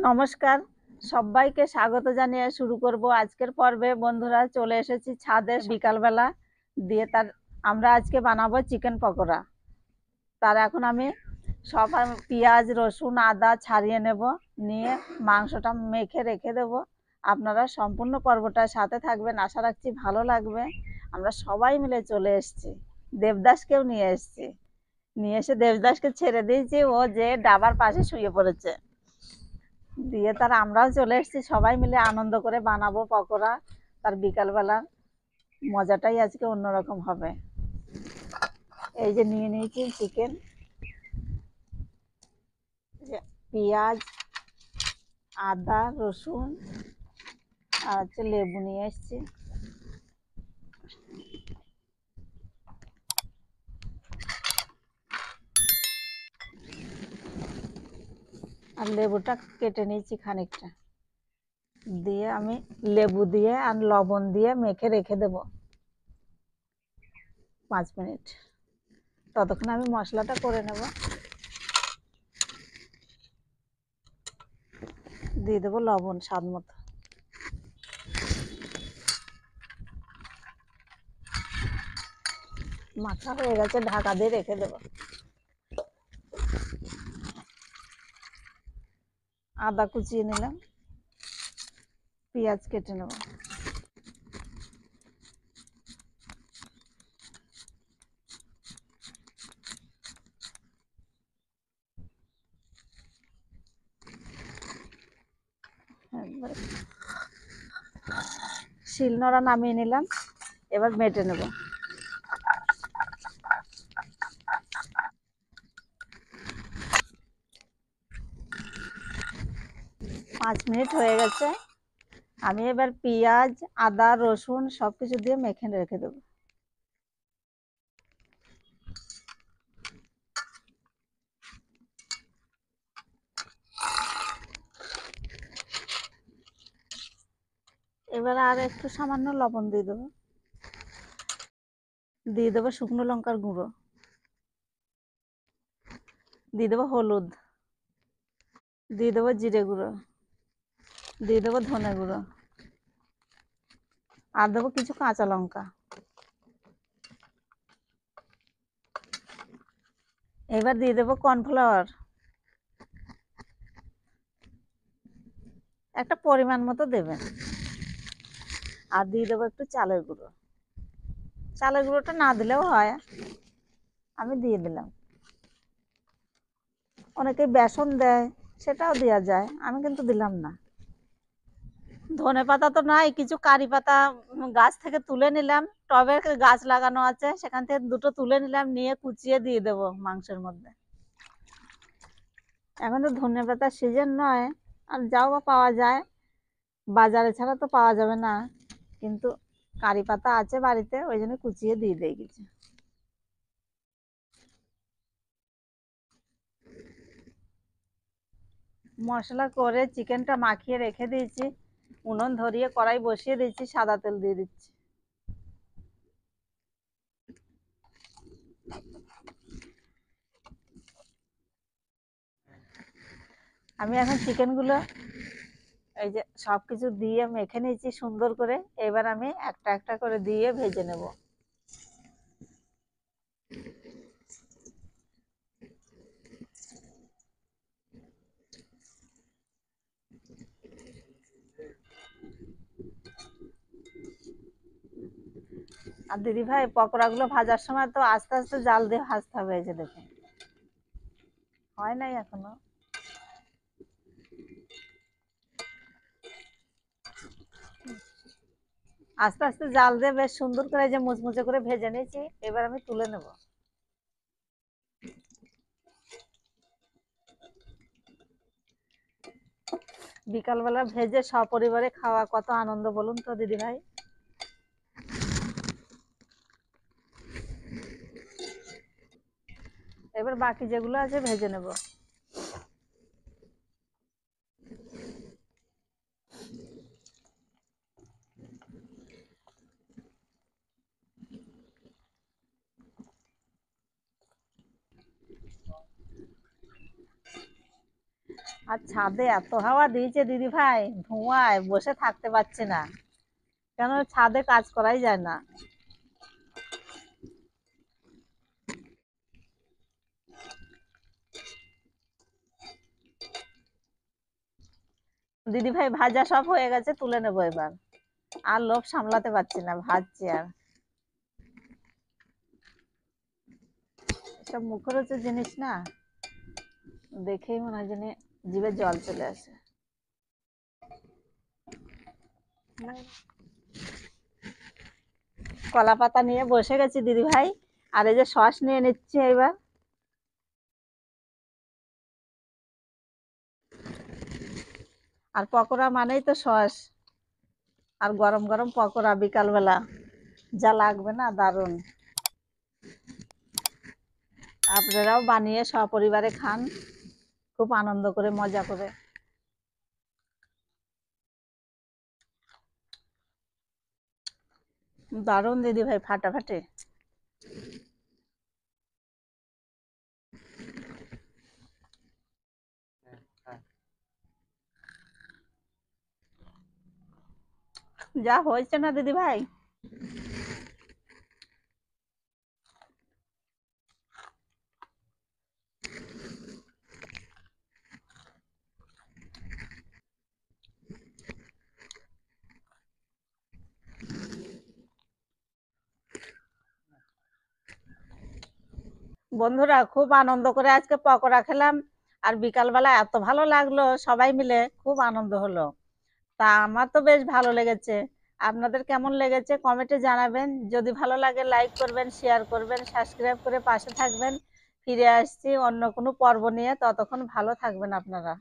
নমস্কার, সবাইকে স্বাগত জানিয়ে শুরু করব আজকের পর্বে। বন্ধুরা, চলে এসেছি ছাদে বিকালবেলা দিয়ে। আমরা আজকে বানাবো চিকেন পকোড়া। এখন আমি সব পেঁয়াজ, রসুন, আদা ছাড়িয়ে নেব, নিয়ে মাংসটা মেখে রেখে দেব। আপনারা সম্পূর্ণ পর্বটার সাথে থাকবেন, আশা রাখছি ভালো লাগবে। আমরা সবাই মিলে চলে এসেছি, দেবদাসকেও নিয়ে এসেছি। নিয়ে এসে দেবদাসকে ছেড়ে দিয়েছি, ও যে ডাবার পাশে শুয়ে পড়েছে। দিয়ে আমরাও চলে এসেছি, সবাই মিলে আনন্দ করে বানাবো পকোড়া। বিকালবেলা মজাটাই আজকে অন্যরকম হবে। এই যে নিয়ে নিয়েছি চিকেন, পেঁয়াজ, আদা, রসুন, আর লেবু নিয়ে এসেছি। আর লেবুটা কেটে নিয়েছি খানিকটা, দিয়ে আমি লেবু দিয়ে আর লবণ দিয়ে মেখে রেখে দেব 5 মিনিট। ততক্ষণ আমি মশলাটা করে নেব। দিয়ে দেবো লবণ স্বাদ মতো। মাখা হয়ে গেছে, ঢাকা দিয়ে রেখে দেবো। আদা কুচিয়ে নিলাম, পেঁয়াজ কেটে নেব। শিলনোড়া নামিয়ে নিলাম, এবার বেটে নেব। পাঁচ মিনিট হয়ে গেছে। আমি এবার পেঁয়াজ, আদা, রসুন সবকিছু দিয়ে মেখে রেখে দেবো। এবার আর একটু সামান্য লবণ দিয়ে দেবো। দিয়ে দেবো শুকনো লঙ্কার গুঁড়ো, দিয়ে দেবো হলুদ, দিয়ে দেবো জিরে গুঁড়ো, দিয়ে দেবো ধনে গুঁড়ো, আর দেবো কিছু কাঁচা লঙ্কা। এবার দিয়ে দেবো কর্নফ্লাওয়ার, একটা পরিমাণ মতো দেবেন। আর দিয়ে দেবো একটু চালের গুঁড়ো। চালের গুঁড়োটা না দিলেও হয়, আমি দিয়ে দিলাম। অনেকে বেসন দেয়, সেটাও দেওয়া যায়, আমি কিন্তু দিলাম না। ধনে পাতা তো নাই, কিছু কারি পাতা গাছ থেকে তুলে নিলাম। টবের গাছ লাগানো আছে, সেখান থেকে দুটো তুলে নিলাম, নিয়ে কুচিয়ে দিয়ে দেবো মাংসের মধ্যে। এখন তো ধনে পাতার সিজন নয়, আর যাও বা পাওয়া যায় বাজারে, ছাড়া তো পাওয়া যাবে না। কিন্তু কারি পাতা আছে বাড়িতে, ওই জন্য কুচিয়ে দিয়ে দিয়ে কিছু। মশলা করে চিকেনটা মাখিয়ে রেখে দিয়েছি। উনুন ধরিয়ে কড়াই বসিয়ে দিয়েছি, সাদা তেল দিয়ে দিচ্ছি। আমি এখন চিকেনগুলো এই যে সবকিছু দিয়ে মেখে নিয়েছি সুন্দর করে। এবার আমি একটা একটা করে দিয়ে ভেজে নেব। আর দিদি ভাই, পকোড়াগুলো ভাজার সময় তো আস্তে আস্তে জাল দিয়ে ভাজতে হবে। এই যে দেখুন, হয় নাই এখনো। আস্তে আস্তে জাল দিয়ে বেশ সুন্দর করে যে মুচমুচে করে ভেজে নিয়েছি। এবার আমি তুলে নেব। বিকালবেলা ভেজে সপরিবারে খাওয়া কত আনন্দ বলুন তো দিদি ভাই। এবার বাকি যেগুলো আছে ভেজে নেব। আর ছাদে এত হাওয়া দিয়েছে দিদি ভাই, ধোঁয়ায় বসে থাকতে পারছি না, কেন ছাদে কাজ করাই যায় না। দিদি ভাই ভাজা সব হয়ে গেছে, তুলে নেবো এবার। আর লোভ সামলাতে পারছি না, ভাজছি আর। সব মুখরোচক জিনিস না, দেখেই মনে হয় যেন জিভে জল চলে আসে। কলা পাতা নিয়ে বসে গেছি দিদি ভাই, আর এই যে সস নিয়ে নিচ্ছি এবার। আর পকোড়া মানেই তো সস, আর গরম গরম পকোড়া বিকালবেলা যা লাগবে না, দারুণ। আপনারাও বানিয়ে সপরিবারে খান, খুব আনন্দ করে মজা করে। দারুণ দিদি ভাই, ফাটাফাটি। যা হয়েছে না দিদি ভাই। বন্ধুরা খুব আনন্দ করে আজকে পকোড়া খেলাম, আর বিকালবেলা এত ভালো লাগলো, সবাই মিলে খুব আনন্দ হলো। তা আমার তো বেশ ভালো লেগেছে। আপনাদের কেমন লেগেছে কমেন্টে জানাবেন। যদি ভালো লাগে লাইক করবেন, শেয়ার করবেন, সাবস্ক্রাইব করে পাশে থাকবেন। ফিরে আসছি অন্য কোনো পর্ব নিয়ে, ততক্ষণ ভালো থাকবেন আপনারা।